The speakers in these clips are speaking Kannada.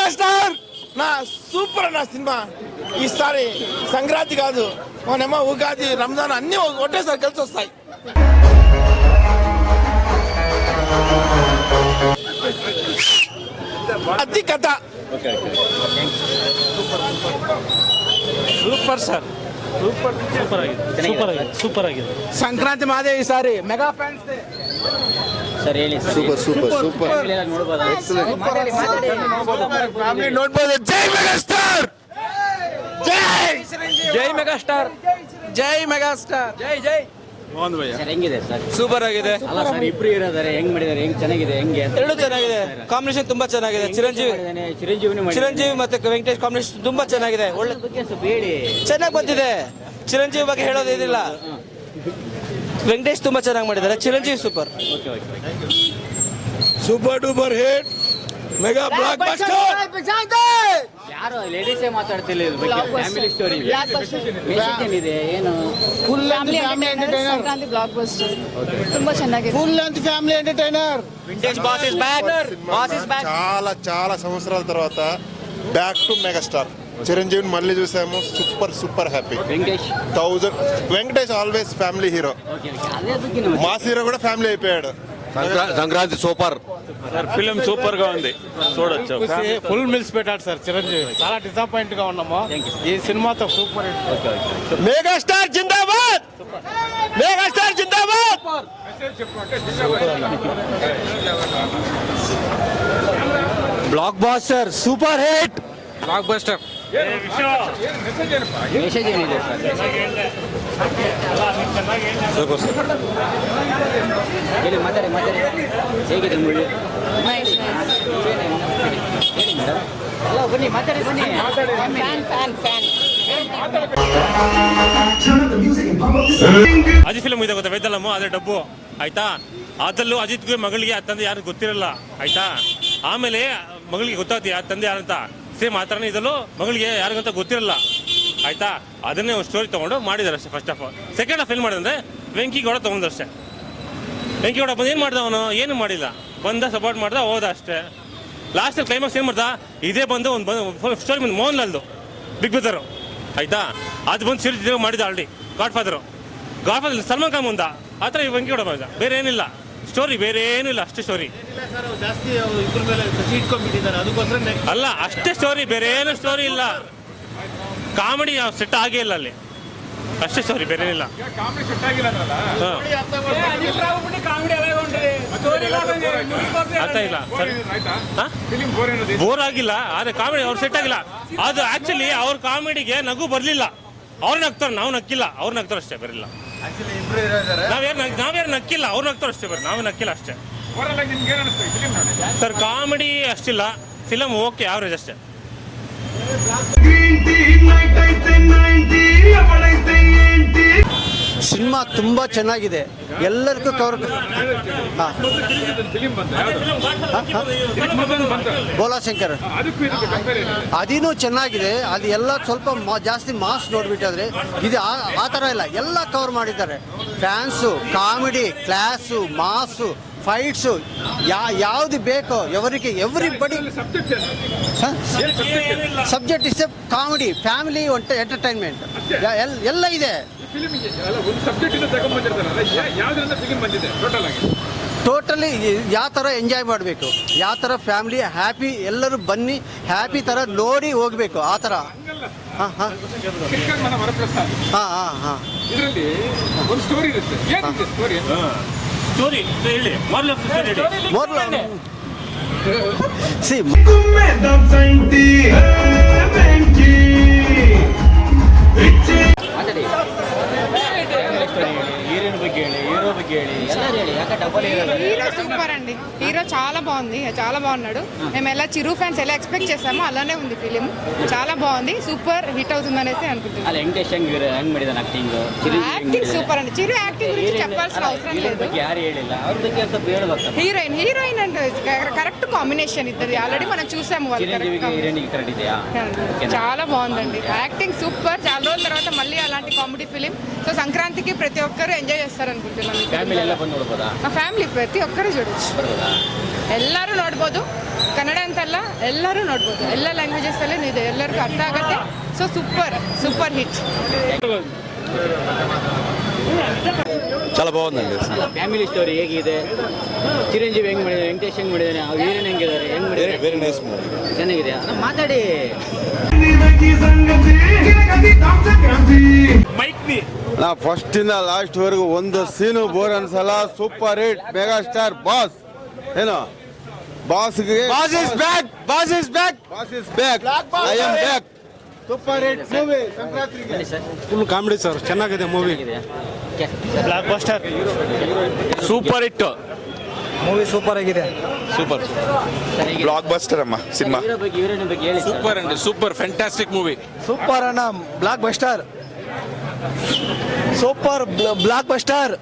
మెగాస్టార్ నా సూపర్ అన్న సినిమా. ఈసారి సంక్రాంతి కాదు, మొన్నేమో ఉగాది, రంజాన్ అన్ని ఒకటేసారి కలిసి వస్తాయి. అది కథ. ಸೂಪರ್ ಸರ್, ಸೂಪರ್ ಆಗಿದೆ. ಸಂಕ್ರಾಂತಿ ಮಾದೇ ಈ ಸಾರಿ ಮೆಗಾ ಫ್ಯಾನ್ಸ್ ಸರ್ ಹೇಳಿ. ಸೂಪರ್ ಫ್ಯಾಮಿಲಿ ನೋಡ್ಬೋದು. ಜೈ ಮೆಗಾಸ್ಟಾರ್, ಜೈ ಮೆಗಾಸ್ಟಾರ್, ಜೈ ಮೆಗಾಸ್ಟಾರ್, ಜೈ. ಸರ್ ಹೆಂಗಿದೆ ಸರ್? ಸೂಪರ್ ಆಗಿದೆ. ಅಲ್ಲ ಸರ್, ಇಬ್ರು ಇರೋದಾರೆ, ಹೆಂಗ್ ಮಾಡಿದಾರೆ, ಹೆಂಗ್ ಚೆನ್ನಾಗಿದೆ, ಹೆಂಗೆ? ಎರಡು ಚೆನ್ನಾಗಿದೆ, ಕಾಂಬಿನೇಷನ್ ತುಂಬಾ ಚೆನ್ನಾಗಿದೆ. ಚಿರಂಜೀವಿ ಮತ್ತೆ ವೆಂಕಟೇಶ್ ಕಾಂಬಿನೇಷನ್ ತುಂಬಾ ಚೆನ್ನಾಗಿದೆ. ಒಳ್ಳೆ ಬಗ್ಗೆ ಸ್ವಲ್ಪ ಹೇಳಿ. ಚೆನ್ನಾಗಿ ಬಂದಿದೆ. ಚಿರಂಜೀವಿ ಬಗ್ಗೆ ಹೇಳೋದೇನಿಲ್ಲ. ವೆಂಕಟೇಶ್ ತುಂಬಾ ಚೆನ್ನಾಗಿ ಮಾಡಿದ್ದಾರೆ. Chiranjeevi super. Super duper hit mega blockbuster. ಯಾರು ಲೇಡೀಸೇ ಮಾತಾಡ್ತಿಲ್ಲ ಇದ್ರ ಬಗ್ಗೆ. ಫ್ಯಾಮಿಲಿ ಸ್ಟೋರಿ ಮೆಸೇಜ್ ಏನಿದೆ, ಏನು? Full family entertainer, Sankranti blockbuster ತುಂಬಾ ಚೆನ್ನಾಗಿದೆ. Full length family entertainer. Vintage boss is back. చాలా సంవత్సరాల తర్వాత బ్యాక్ టు మెగాస్టార్ చిరంజీవిని మళ్ళీ చూసాము. Super happy. Venkatesh always family hero. Mass hero కూడా ఫ్యామిలీ అయిపోయాడు. Sankranti super sir, film super గా ఉంది, చూడొచ్చు. ఫుల్ మిల్స్ పెట్టాడు సార్ చిరంజీవి. చాలా డిసప్పాయింట్ గా ఉన్నాము ఈ సినిమాతో. Super hit. మెగాస్టార్ జిందాబాద్, మెగాస్టార్ జిందాబాద్. Blockbuster, super hit, black buster. Message ಏನಿದೆ ಸರ್? ಹೇಳಿ, ಮಾತಾಡಿ. ಹೇಗಿದೆ ಮೂವಿ? ಹೇಳಿ ಮೇಡಮ್. ಅಲ್ಲ ಬನ್ನಿ, ಮಾತಾಡಿ. ಅಜಿತ್ ಫಿಲ್ಮ್ ಇದೆ ಗೊತ್ತಾ, ವೇದಲಮ್ಮ, ಅದೇ ಡಬ್ಬು ಆಯ್ತಾ. ಅದರಲ್ಲೂ ಅಜಿತ್ಗೆ ಮಗಳಿಗೆ ಆ ತಂದೆ ಯಾರು ಗೊತ್ತಿರಲ್ಲ ಆಯ್ತಾ. ಆಮೇಲೆ ಮಗಳಿಗೆ ಗೊತ್ತಾಗ್ತಿ ಆ ತಂದೆ ಯಾರಂತ. ಸೇಮ್ ಆ ಥರನೇ ಇದಲ್ಲೂ ಮಗಳಿಗೆ ಯಾರಿಗಂತ ಗೊತ್ತಿರಲ್ಲ ಆಯ್ತಾ. ಅದನ್ನೇ ಒಂದು ಸ್ಟೋರಿ ತೊಗೊಂಡು ಮಾಡಿದ್ದಾರೆ ಅಷ್ಟೇ. First of all. Second half ಏನು ಮಾಡಿದ್ರೆ ವೆಂಕಿಗೌಡ ತೊಗೊಂಡಷ್ಟೇ. ವೆಂಕಿಗೌಡ ಬಂದು ಏನು ಮಾಡ್ದ, ಅವನು ಏನು ಮಾಡಿಲ್ಲ, ಬಂದ ಸಪೋರ್ಟ್ ಮಾಡ್ದ, ಹೋದ ಅಷ್ಟೇ. ಲಾಸ್ಟ್ ಕ್ಲೈಮ್ಯಾಕ್ಸ್ ಏನು ಮಾಡ್ದ, ಇದೇ ಬಂದು ಒಂದು ಸ್ಟೋರಿ ಬಂದು ಮೋಹನ್ ಲಾಲ್ದು ಬಿಗ್ ಬ್ರದರು ಆಯ್ತಾ. ಅದು ಬಂದು ಸೀರೀಸ್ ಮಾಡಿದ already. God father Salman Khan ಮುಂದ ಆ ಥರ ವೆಂಕಿಗೌಡ ಮಾಡಿದ. ಬೇರೆ ಏನಿಲ್ಲ ಸ್ಟೋರಿ, ಬೇರೆ ಏನೂ ಇಲ್ಲ, ಅಷ್ಟೇ ಸ್ಟೋರಿ. ಅಲ್ಲ ಅಷ್ಟೇ ಸ್ಟೋರಿ, ಬೇರೆ ಏನು ಸ್ಟೋರಿ ಇಲ್ಲ. ಕಾಮಿಡಿ ಸೆಟ್ ಆಗೇ ಇಲ್ಲ ಅಲ್ಲಿ, ಅಷ್ಟೇ ಸ್ಟೋರಿ, ಬೇರೆ ಏನಿಲ್ಲ. ಅರ್ಥ ಇಲ್ಲ ಬೋರ್ ಆಗಿಲ್ಲ. ಆದ್ರೆ ಕಾಮಿಡಿ ಅವ್ರು ಸೆಟ್ ಆಗಿಲ್ಲ. ಅದು ಆಕ್ಚುಲಿ ಅವ್ರ ಕಾಮಿಡಿಗೆ ನಗು ಬರ್ಲಿಲ್ಲ. ಅವ್ರು ನಗ್ತಾರೆ, ನಾವು ನಕ್ಕಿಲ್ಲ. ಅವ್ರು ನಗ್ತಾರೆ ಅಷ್ಟೇ, ಬರಿಲ್ಲ. ನಾವ್ಯಾರು ನಕ್ಕಿಲ್ಲ, ಅವ್ರು ನಗ್ತಾರೆ ಅಷ್ಟೇ, ಬರೀ ನಾವೇ ನಕ್ಕಿಲ್ಲ ಅಷ್ಟೇ. ಸರ್ ಕಾಮಿಡಿ ಅಷ್ಟಿಲ್ಲ, ಫಿಲಮ್ ಓಕೆ, ಆವ್ರೇಜ್ ಅಷ್ಟೇ. ಸಿನಿಮಾ ತುಂಬ ಚೆನ್ನಾಗಿದೆ, ಎಲ್ಲರಿಗೂ ಬೋಲಾಶಂಕರ್ ಅದಿನೂ ಚೆನ್ನಾಗಿದೆ. ಅದು ಎಲ್ಲ ಸ್ವಲ್ಪ ಜಾಸ್ತಿ ಮಾಸ್ ನೋಡ್ಬಿಟ್ಟಾದ್ರೆ ಇದು ಆ ಥರ ಇಲ್ಲ, ಎಲ್ಲ ಕವರ್ ಮಾಡಿದ್ದಾರೆ. Fans, comedy, class, mass, fights, ಯಾವುದು ಬೇಕೋ ಎವರಿಗೆ everybody. Subject is a comedy, family entertainment ಎಲ್ಲ ಇದೆ. ಟೋಟಲಿ ಯಾವ ಥರ ಎಂಜಾಯ್ ಮಾಡಬೇಕು, ಯಾವ ಥರ ಫ್ಯಾಮಿಲಿ ಹ್ಯಾಪಿ, ಎಲ್ಲರೂ ಬನ್ನಿ ಹ್ಯಾಪಿ ಥರ ನೋಡಿ ಹೋಗ್ಬೇಕು, ಆ ಥರ. ಹಾಂ హీరో సూపర్ అండి. హీరో చాలా బాగుంది, చాలా బాగున్నాడు. మేము ఎలా చిరు ఫ్యాన్స్ ఎలా ఎక్స్పెక్ట్ చేసామో అలానే ఉంది ఫిలిం. చాలా బాగుంది, సూపర్ హిట్ అవుతుంది అనేసి అనుకుంటున్నాను. యాక్టింగ్ సూపర్ అండి. చిరు యాక్టింగ్ గురించి చెప్పాల్సిన అవసరం లేదు. హీరోయిన్ అంటే కరెక్ట్ కాంబినేషన్ ఇద్దరు, ఆల్రెడీ మనం చూసాము. చాలా బాగుందండి, యాక్టింగ్ సూపర్. చాలా రోజుల తర్వాత మళ్ళీ అలాంటి కామెడీ ఫిలిం. సో సంక్రాంతికి ప్రతి ఒక్కరు ఎంజాయ్ చేస్తారు అనుకుంటున్నాను. ಫ್ಯಾಮಿಲಿ ಪ್ರತಿ ಒಕ್ಕರು చూడొచ్చు, ಎಲ್ಲರೂ ನೋಡ್ಬೋದು. ಕನ್ನಡ ಅಂತಲ್ಲ, ಎಲ್ಲರೂ ನೋಡ್ಬೋದು. ಎಲ್ಲ ಲ್ಯಾಂಗ್ವೇಜಸಲ್ಲೂ ಇದೆ, ಎಲ್ಲರಿಗೂ ಅರ್ಥ ಆಗುತ್ತೆ. So super hit. చాలా బాగుందండి. ಫ್ಯಾಮಿಲಿ ಸ್ಟೋರಿ ಹೇಗಿದೆ? ಚಿರಂಜೀವಿ ಹೆಂಗ್ ಮಾಡಿದಾರೆ, ವೆಂಕಟೇಶ್ ಹೆಂಗ್ ಮಾಡಿದಾನೆ, ಅವ್ರು ಹೀರೋನ್ ಹೆಂಗಿದ್ದಾರೆ, ಹೆಂಗ್ ಮಾಡಿದ್ದಾರೆ? Very nice movie. ಚೆನ್ನಾಗಿದೆಯಾ? ಮಾತಾಡಿ. ನಾ ಫಸ್ಟ್ ಇಂದ ಲಾಸ್ಟ್ ವರೆಗೂ ಒಂದು ಸೀನು ಬೋರ್ ಅನ್ಸಲ್ಲ. Super hit, megastar boss. ಏನು ಬಾಸ್ಗೆ boss is back, boss is back, boss is back, I am back. Super hit movie ಸಂಕ್ರಾಂತಿಗೆ. ಬನ್ನಿ ಸರ್. ಫುಲ್ ಕಾಮಿಡಿ ಸರ್, ಚೆನ್ನಾಗಿದೆ ಮೂವಿ. ಚೆನ್ನಾಗಿದೆಯಾ? Blockbuster, super hit movie super ಆಗಿದೆ. ಸೂಪರ್ ಚೆನ್ನಾಗಿದೆ. ಬ್ಲಾಕ್ ಬಸ್ಟರ್ ಅಮ್ಮ ಸಿನಿಮಾ. ಹೀರೋ ಬಗ್ಗೆ, ಹೀರೋಯಿನ್ ಬಗ್ಗೆ ಹೇಳಿ sir. Super ಅಂడి super fantastic movie. Super ಅಣ್ಣ, blockbuster, super blockbuster.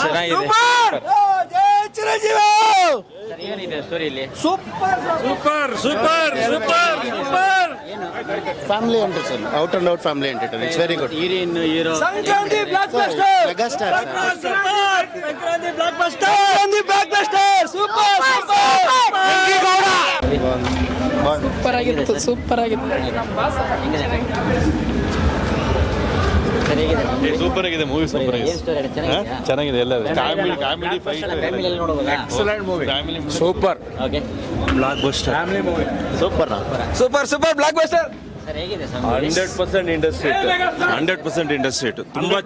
ಚೆನ್ನಾಗಿದೆ. ಸರ್ ಏನಿದೆ ಸ್ಟೋರಿಯಲ್ಲಿ? Super. Family entertain, out and out family entertain. It's very good. Heroine, hero Sankranti blockbuster. Megastar. Sankranti blockbuster. Super. Super ಆಗಿತ್ತು, ಸೂಪರ್ ಆಗಿತ್ತು. ಸೂಪರ್ ಆಗಿದೆ ಮೂವಿ. ಸೂಪರ್ ಆಗಿದೆ. ಚೆನ್ನಾಗಿದೆ. ಎಲ್ಲ ಕಾಮಿಡಿ ಫೈಟ್ ಫ್ಯಾಮಿಲಿ ನೋಡಬಹುದಾ? Excellent movie. Super. Okay. Blockbuster family movie. Super blockbuster. Sir ಹೇಗಿದೆ sir? 100% industry hit. 100% industry hit.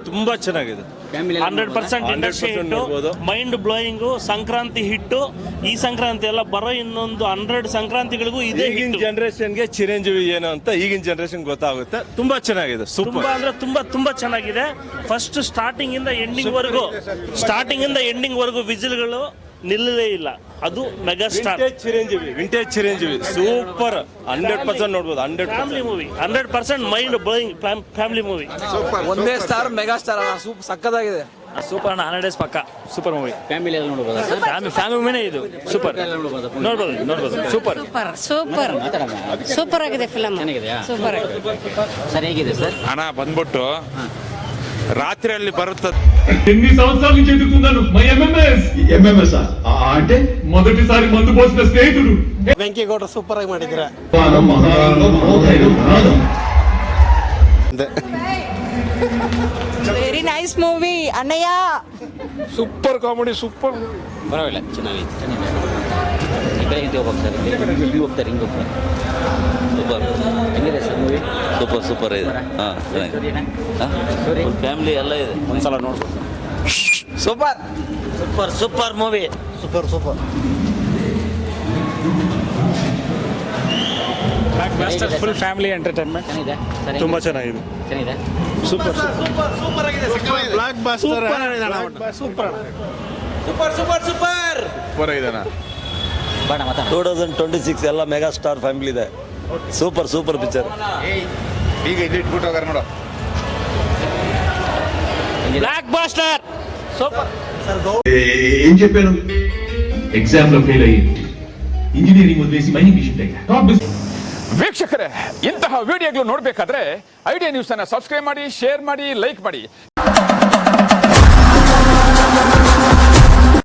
ತುಂಬಾ ಚೆನ್ನಾಗಿದೆ. ಫ್ಯಾಮಿಲಿ 100% ಇಂಡಸ್ಟ್ರಿ ಹಿಟ್ಟು, ಮೈಂಡ್ ಬ್ಲೋಯಿಂಗು, ಸಂಕ್ರಾಂತಿ ಹಿಟ್ಟು. ಈ ಸಂಕ್ರಾಂತಿ ಎಲ್ಲ ಬರೋ ಇನ್ನೊಂದು 100 ಸಂಕ್ರಾಂತಿಗಳಿಗೂ ಇದೇ ಈಗಿನ ಹಿಟ್ಟು. ಜನರೇಷನ್ಗೆ ಚಿರಂಜೀವಿ ಏನು ಅಂತ ಈಗಿನ ಜನರೇಷನ್ ಗೊತ್ತಾಗುತ್ತೆ. ತುಂಬಾ ಚೆನ್ನಾಗಿದೆ. ಸೂಪರ್. ತುಂಬಾ ಅಂದ್ರೆ ತುಂಬಾ ಚೆನ್ನಾಗಿದೆ. ಫಸ್ಟ್ ಸ್ಟಾರ್ಟಿಂಗ್ ಇಂದ ಎಂಡಿಂಗ್ ವರೆಗೂ ವಿಜಿಲ್ಗಳು ನಿಲ್ಲಲೇ ಇಲ್ಲ. ಅದು mega star. Vintage Chiranjeevi super. 100% ನೋಡ್ಬೋದು. Family movie, 100% mind blowing family movie. ಒಂದೇ ಸ್ಟಾರ್, ಮೆಗಾ ಸ್ಟಾರ್ ಅಣ್ಣ. ಸಕ್ಕದಾಗಿದೆ. ಸೂಪರ್ ಅಣ್ಣ, 100 ಡೇಸ್ ಪಕ್ಕ ಸೂಪರ್ ಮೂವಿ. ಫ್ಯಾಮಿಲಿ ಎಲ್ಲ ನೋಡಬಹುದಾ ಸರ್? ಫ್ಯಾಮಿಲಿ ಮೂವಿನೇ ಇದು. ಸೂಪರ್ ನೋಡ್ಬೋದು. ಸೂಪರ್. ಸೂಪರ್ ಆಗಿದೆ ಫಿಲಮ್. ಚೆನ್ನಾಗಿದೆಯಾ? ಸೂಪರ್ ಆಗಿದೆ. ಸರ್ ಹೇಗಿದೆ ಸರ್? ಹಣ ಬಂದ್ಬಿಟ್ಟು రాత్రి బరుతుంది. ఎన్ని సంవత్సరాల నుంచి ఎదుగుతున్నాను మై ఎంఎంఎస్ అంటే మొదటిసారి మందు పోసిన స్నేహితుడు. ವೆಂಕಿಗೌಡ ಸೂಪರ್ ಆಗಿ ಮಾಡಿದ್ರ. Very nice movie Annayya. Super comedy. Super. ಪರವಾಗಿಲ್ಲ, ಚೆನ್ನಾಗಿದೆ. ಈ ಕಡೆ ಹಿಂದೆ ಹೋಗ್ತಾರೆ, ಇಲ್ಲಿ ಹೋಗ್ತಾರೆ, ಹಿಂಗೆ ಹೋಗ್ತಾರೆ. ಸೂಪರ್. ಹೆಂಗಿದೆ ಸರ್ ಮೂವಿ? ಸೂಪರ್ ಇದೆ. ಫ್ಯಾಮಿಲಿ ಎಲ್ಲ ಇದೆ, ಒಂದ್ಸಲ ನೋಡ್ಬೋದು. Super movie. Super full family entertainment. ಚೆನ್ನಾಗಿದೆ. ತುಂಬಾ ಚೆನ್ನಾಗಿದೆ. ಚೆನ್ನಾಗಿದೆ. ಸೂಪರ್ ಆಗಿದೆ. ಬ್ಲಾಕ್ ಬಸ್ಟರ್ ಸೂಪರ್ ಸೂಪರ್ ಇದೆ. ಬೇಡ ಮಾತಾಡ. 2026 ಎಲ್ಲ ಮೆಗಾ ಸ್ಟಾರ್ ಫ್ಯಾಮಿಲಿ ಇದೆ. Super picture. ಈಗ ಇಟ್ಬಿಟ್ಟು ಹೋಗಾರ ನೋಡು. Blockbuster. ಸೂಪರ್. ఏం చెప్పాను? ఎగ్జామ్ లో ఫెయిల్ అయ్యి ఇంజనీరింగ్ వదిలేసి మైనింగ్ మిషన్. ವೀಕ್ಷಕರೇ, ಇಂತಹ ವಿಡಿಯೋಗಳು ನೋಡಬೇಕಾದ್ರೆ ಐಡಿಯಾ ನ್ಯೂಸ್ ಅನ್ನು ಸಬ್ಸ್ಕ್ರೈಬ್ ಮಾಡಿ, ಶೇರ್ ಮಾಡಿ, ಲೈಕ್ ಮಾಡಿ.